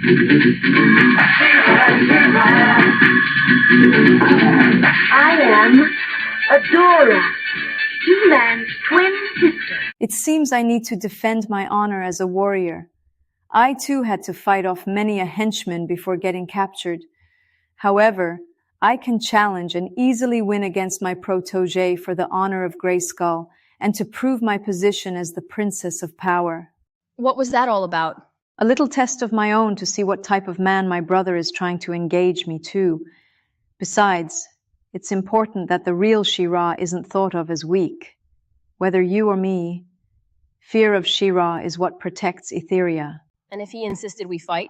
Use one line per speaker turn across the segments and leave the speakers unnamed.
I am Edora, He-Man's twin sister.
It seems I need to defend my honor as a warrior. I too had to fight off many a henchman before getting captured. However, I can challenge and easily win against my protégé for the honor of Grayskull and to prove my position as the Princess of Power.
What was that all about?
A little test of my own to see what type of man my brother is trying to engage me to. Besides, it's important that the real She-Ra isn't thought of as weak. Whether you or me, fear of She-Ra is what protects Etheria.
And if he insisted we fight?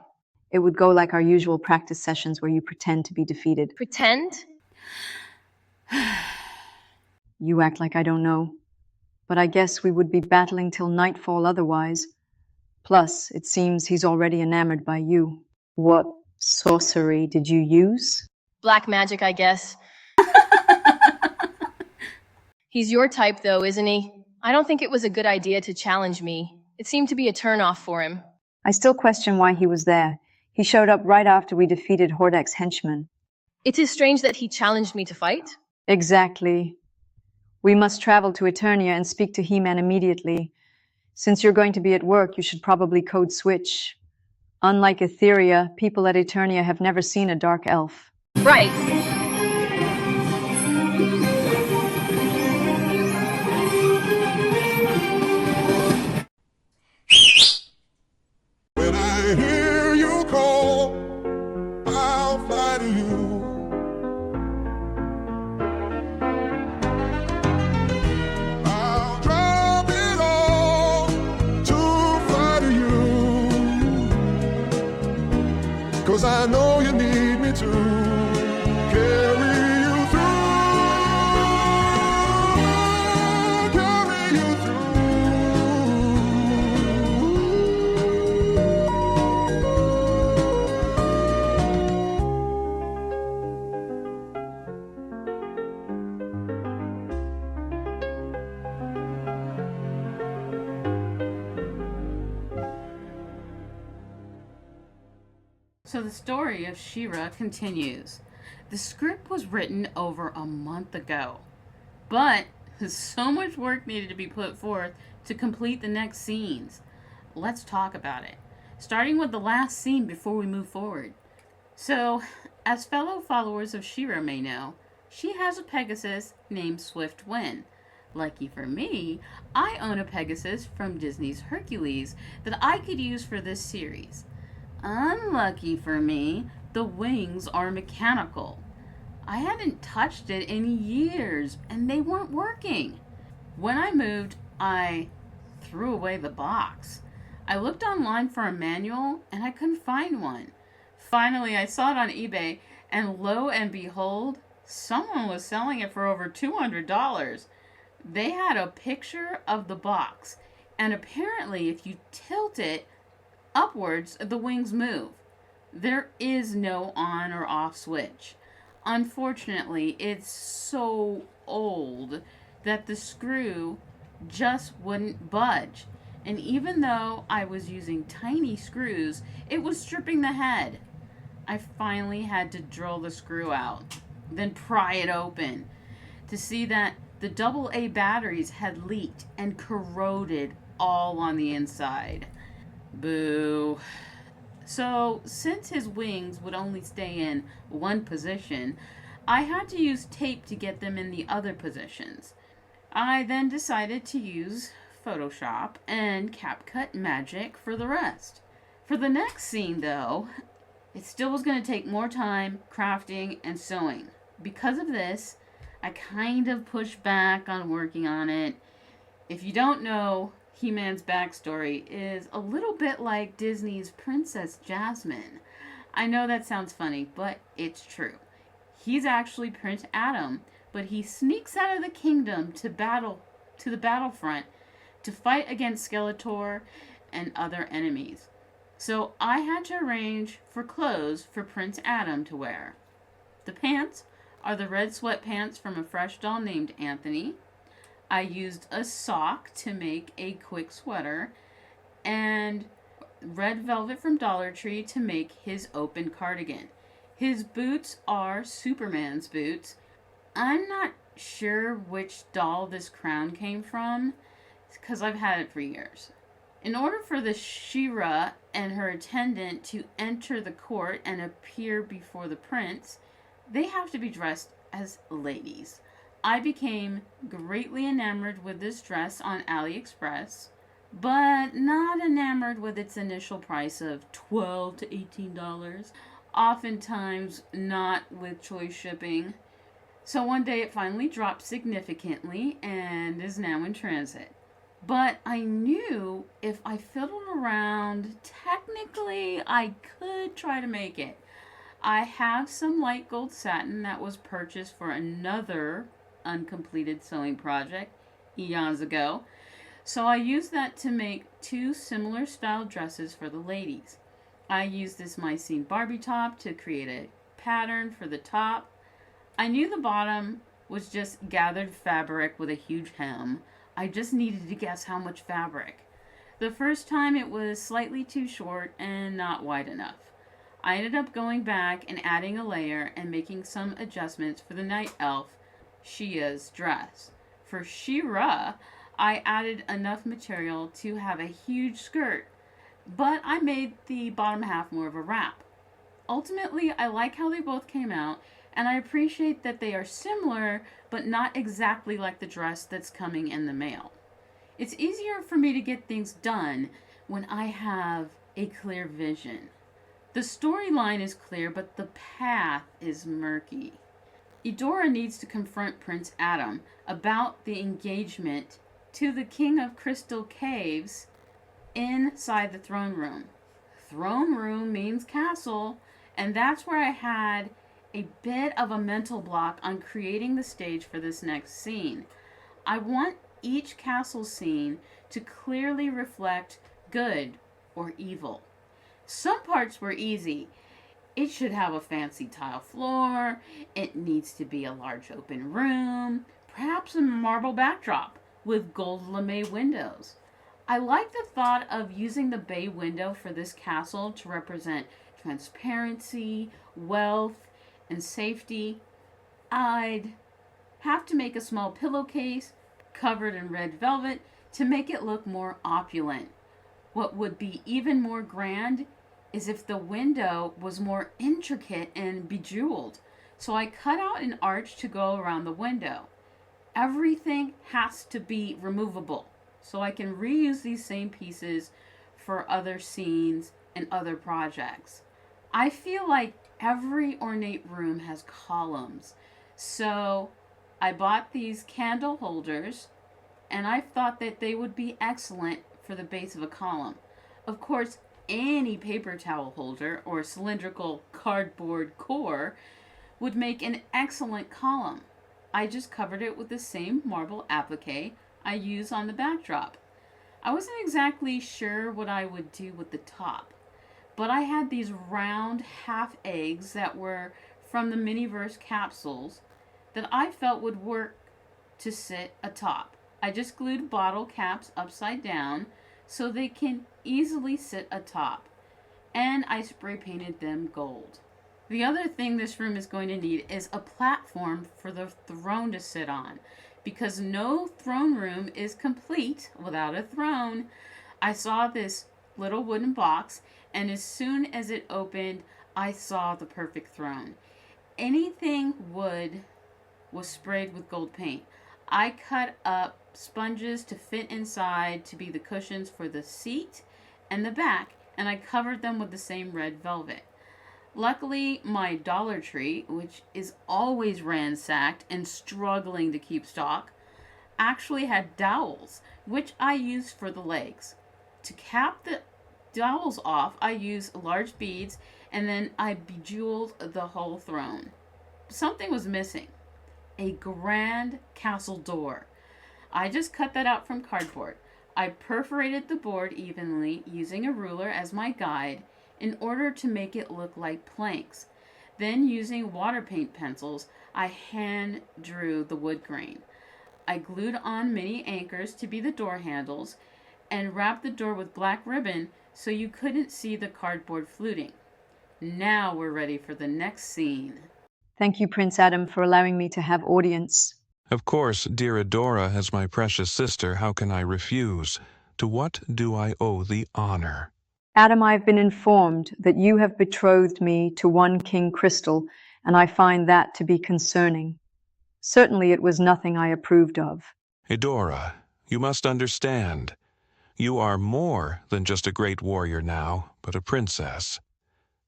It would go like our usual practice sessions where you pretend to be defeated.
Pretend?
You act like I don't know. But I guess we would be battling till nightfall otherwise. Plus, it seems he's already enamored by you. What sorcery did you use?
Black magic, I guess. He's your type, though, isn't he? I don't think it was a good idea to challenge me. It seemed to be a turn-off for him.
I still question why he was there. He showed up right after we defeated Hordek's henchmen.
It is strange that he challenged me to fight.
Exactly. We must travel to Eternia and speak to He-Man immediately. Since you're going to be at work, you should probably code switch. Unlike Etheria, people at Eternia have never seen a dark elf.
Right.
When I hear you call, I'll fly to you. I'll drop it all to fly to you. 'Cause I know you need me to carry you through, carry you
So the story of She-Ra continues. The script was written over a month ago, but so much work needed to be put forth to complete the next scenes. Let's talk about it, starting with the last scene before we move forward. So, as fellow followers of She-Ra may know, she has a Pegasus named Swift Wind. Lucky for me, I own a Pegasus from Disney's Hercules that I could use for this series. Unlucky for me, the wings are mechanical. I hadn't touched it in years, and they weren't working. When I moved, I threw away the box. I looked online for a manual, and I couldn't find one. Finally, I saw it on eBay, and lo and behold, someone was selling it for over $200. They had a picture of the box, and apparently if you tilt it upwards, the wings move. There is no on or off switch. Unfortunately, it's so old that the screw just wouldn't budge. And even though I was using tiny screws, it was stripping the head. I finally had to drill the screw out, then pry it open to see that the AA batteries had leaked and corroded all on the inside. Boo. So, since his wings would only stay in one position, I had to use tape to get them in the other positions. I then decided to use Photoshop and CapCut Magic for the rest. For the next scene, though, it still was going to take more time crafting and sewing. Because of this, I kind of pushed back on working on it. If you don't know, He-Man's backstory is a little bit like Disney's Princess Jasmine. I know that sounds funny, but it's true. He's actually Prince Adam, but he sneaks out of the kingdom to the battlefront to fight against Skeletor and other enemies. So I had to arrange for clothes for Prince Adam to wear. The pants are the red sweatpants from a fresh doll named Anthony. I used a sock to make a quick sweater, and red velvet from Dollar Tree to make his open cardigan. His boots are Superman's boots. I'm not sure which doll this crown came from, because I've had it for years. In order for the She-Ra and her attendant to enter the court and appear before the prince, they have to be dressed as ladies. I became greatly enamored with this dress on AliExpress, but not enamored with its initial price of $12 to $18, oftentimes not with choice shipping. So one day it finally dropped significantly and is now in transit. But I knew if I fiddled around, technically I could try to make it. I have some light gold satin that was purchased for another uncompleted sewing project eons ago. So I used that to make two similar style dresses for the ladies. I used this Mycene Barbie top to create a pattern for the top. I knew the bottom was just gathered fabric with a huge hem. I just needed to guess how much fabric. The first time it was slightly too short and not wide enough. I ended up going back and adding a layer and making some adjustments for the night elf, Shia's dress. For She-Ra, I added enough material to have a huge skirt, but I made the bottom half more of a wrap. Ultimately, I like how they both came out, and I appreciate that they are similar, but not exactly like the dress that's coming in the mail. It's easier for me to get things done when I have a clear vision. The storyline is clear, but the path is murky. Edora needs to confront Prince Adam about the engagement to the King of Crystal Caves inside the throne room. Throne room means castle, and that's where I had a bit of a mental block on creating the stage for this next scene. I want each castle scene to clearly reflect good or evil. Some parts were easy. It should have a fancy tile floor. It needs to be a large open room, perhaps a marble backdrop with gold lame windows. I like the thought of using the bay window for this castle to represent transparency, wealth, and safety. I'd have to make a small pillowcase covered in red velvet to make it look more opulent. What would be even more grand is if the window was more intricate and bejeweled. So I cut out an arch to go around the window. Everything has to be removable, so I can reuse these same pieces for other scenes and other projects. I feel like every ornate room has columns, so I bought these candle holders, and I thought that they would be excellent for the base of a column. Of course, any paper towel holder or cylindrical cardboard core would make an excellent column. I just covered it with the same marble applique I use on the backdrop. I wasn't exactly sure what I would do with the top, but I had these round half eggs that were from the Miniverse capsules that I felt would work to sit atop. I just glued bottle caps upside down so they can easily sit atop, and I spray painted them gold. The other thing this room is going to need is a platform for the throne to sit on, because no throne room is complete without a throne. I saw this little wooden box, and as soon as it opened, I saw the perfect throne. Anything wood was sprayed with gold paint. I cut up sponges to fit inside to be the cushions for the seat and the back, and I covered them with the same red velvet. Luckily, my Dollar Tree, which is always ransacked and struggling to keep stock, actually had dowels, which I used for the legs. To cap the dowels off, I used large beads, and then I bejeweled the whole throne. Something was missing. A grand castle door. I just cut that out from cardboard. I perforated the board evenly using a ruler as my guide in order to make it look like planks. Then, using water paint pencils, I hand drew the wood grain. I glued on mini anchors to be the door handles and wrapped the door with black ribbon so you couldn't see the cardboard fluting. Now we're ready for the next scene.
Thank you, Prince Adam, for allowing me to have audience.
Of course, dear Edora, as my precious sister, how can I refuse? To what do I owe the honor?
Adam, I have been informed that you have betrothed me to one King Crystal, and I find that to be concerning. Certainly it was nothing I approved of.
Edora, you must understand. You are more than just a great warrior now, but a princess.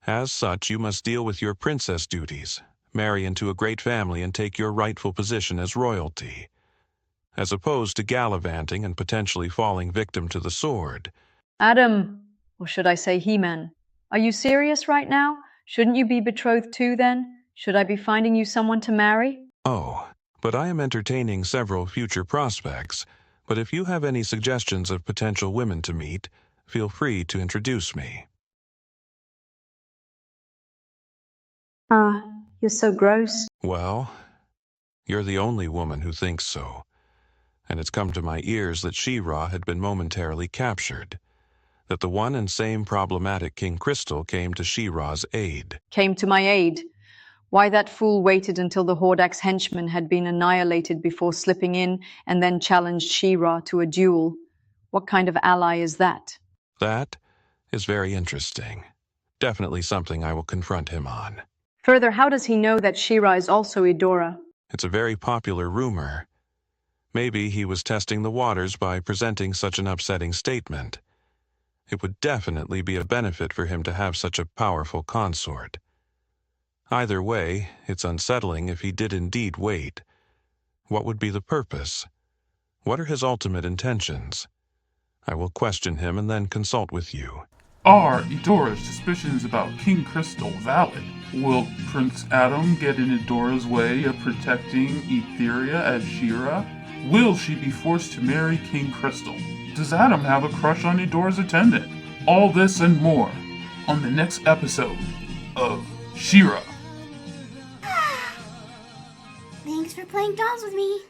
As such, you must deal with your princess duties, marry into a great family, and take your rightful position as royalty, as opposed to gallivanting and potentially falling victim to the sword.
Adam, or should I say He-Man, are you serious right now? Shouldn't you be betrothed too then? Should I be finding you someone to marry?
Oh, but I am entertaining several future prospects. But if you have any suggestions of potential women to meet, feel free to introduce me.
You're so gross.
Well, you're the only woman who thinks so. And it's come to my ears that She-Ra had been momentarily captured, that the one and same problematic King Crystal came to She-Ra's aid.
Came to my aid. Why that fool waited until the Hordak's henchmen had been annihilated before slipping in and then challenged She-Ra to a duel. What kind of ally is that?
That is very interesting. Definitely something I will confront him on.
Further, how does he know that She-Ra is also Edora?
It's a very popular rumor. Maybe he was testing the waters by presenting such an upsetting statement. It would definitely be a benefit for him to have such a powerful consort. Either way, it's unsettling if he did indeed wait. What would be the purpose? What are his ultimate intentions? I will question him and then consult with you.
Are Edora's suspicions about King Crystal valid? Will Prince Adam get in Edora's way of protecting Etheria as She-Ra? Will she be forced to marry King Crystal? Does Adam have a crush on Edora's attendant? All this and more on the next episode of She-Ra.
Thanks for playing dolls with me.